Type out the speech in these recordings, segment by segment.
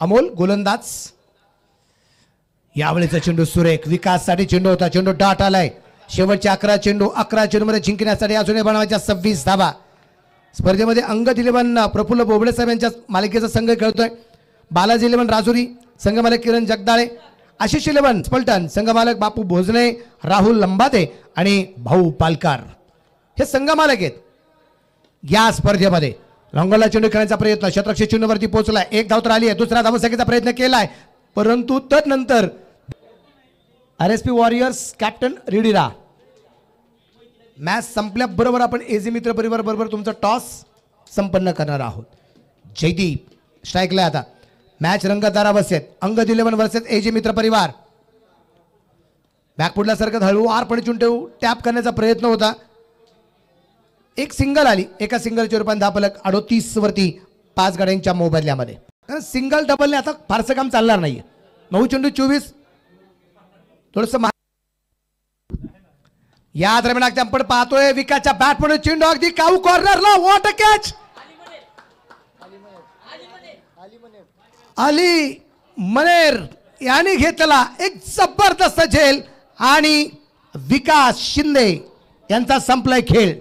अमोल गोलंदाज। यावेळेचा चेंडू सुरेख विकाससाठी चेंडू होता, चेंडू डाट आलाय। शेवटचे 11 चेंडू मध्ये जिंकण्यासाठी अजून बनवायच्या 26 धावा। स्पर्धेमध्ये अंगद 11 प्रफुल्ल बोबडे साहेब यांच्या मालिकेचा संघ खेळतोय। बालाजी 11 राजुरी संघ मालक किरण जगदाळे, आशिष 11 पलटण संघ मालक बापू भोजने, राहुल लंबाते आणि भाऊ पालकार हे संघ मालक आहेत। या स्पर्धेमध्ये रंगोला चेंडू खेळण्याचा प्रयत्न, शतरक्षक चेंडूवरती पोहोचलाय, एक धाव तर आली आहे, दुसरा धावसंख्येचा प्रयत्न केलाय, परंतु तदनंतर आरएसपी वॉरियर्स कॅप्टन रिडीरा मॅच संपल्याबरोबर आपण एजी मित्र परिवार बरोबर तुमचा टॉस संपन्न करणार आहोत। जयदीप स्ट्राईकला आता, मॅच रंगतदार अवस्थेत, अंगद 11 वर्सेस एजी मित्र परिवार। बॅकफुटला सरकत हळूवारपणे चेंडू टॅप करण्याचा प्रयत्न होता, एक सिंगल आली, एका सिंगलच्या रूपाने धापलक 38 वरती 5 गाड्यांच्या मोबदल्यामध्ये। कारण सिंगल डबलने आता फारसं काम चालणार नाहीये। 9 चेंडू 24 थोडस या दरम्यान आपण पाहतोय विकासच्या बॅटमध्ये चेंडू अगदी काऊ कॉर्नरला, what a catch. Ali Maner यांनी घेतला एक जबरदस्त झेल आणि विकास शिंदे यांचा संपलाय खेळ।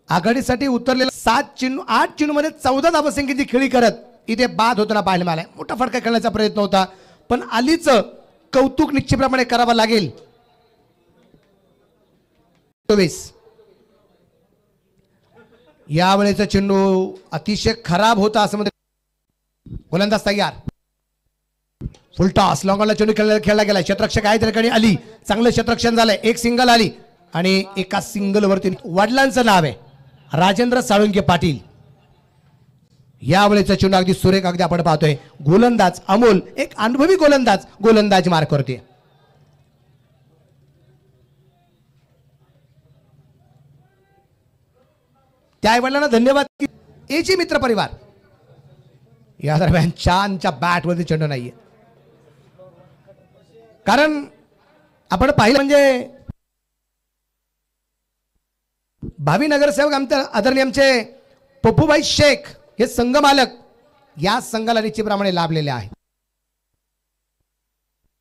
आघाडीसाठी उतरलेला 8 चेंडू मध्ये 14 धावसंख्येची खेळी करत इथे बाद होताना पाहायला मिळालाय। मोठा फटका खेळण्याचा प्रयत्न होता, पण अलीचं कौतुक निश्चितप्रमाणे करावं लागेल। 24 यावेळेचा चेंडू अतिशय खराब होता असं मध्ये गोलंदाज तयार, फुल टॉस लॉंगॉनला चेंडू खेळला गेला, क्षेत्ररक्षक आहे त्या ठिकाणी अली, चांगलं क्षेत्ररक्षण झालंय, एक सिंगल आली आणि एका सिंगल वरती वडिलांचं नाव आहे राजेंद्र साळुंके पाटील। यावेळेचा चेंडू अगदी सुरेख अगदी आपण पाहतोय, गोलंदाज अमोल एक अनुभवी गोलंदाज मार्क करते। त्या आईवडिलांना धन्यवाद की एजी मित्र परिवार या दरम्यान छानच्या बॅट वरती चेंडू नाहीये, कारण आपण पाहिलं म्हणजे भावी नगरसेवक आमचे आदरणीय आमचे पप्पूभाई शेख हे संघ मालक या संघाला निश्चितप्रमाणे लाभलेले आहे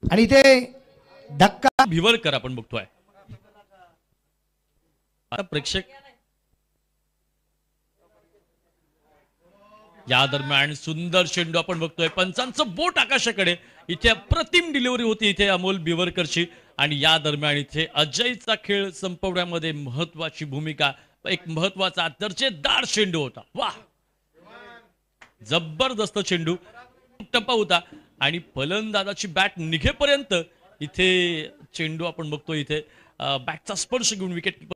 आणि इथे धक्का भिवरकर आपण बघतोय। आता प्रेक्षक या दरम्यान सुंदर चेंडू आपण बघतोय, पंचांचं बोट आकाशाकडे, इथे अप्रतिम डिलिव्हरी होती इथे अमोल भिवरकरची आणि या दरम्यान इथे अजयचा खेळ संपवण्यामध्ये महत्वाची भूमिका, एक महत्वाचा दर्जेदार चेंडू होता। वाह, जबरदस्त चेंडू टप्पा होता आणि फलंदाजाची बॅट निघेपर्यंत इथे चेंडू आपण बघतोय, इथे बॅटचा स्पर्श घेऊन विकेट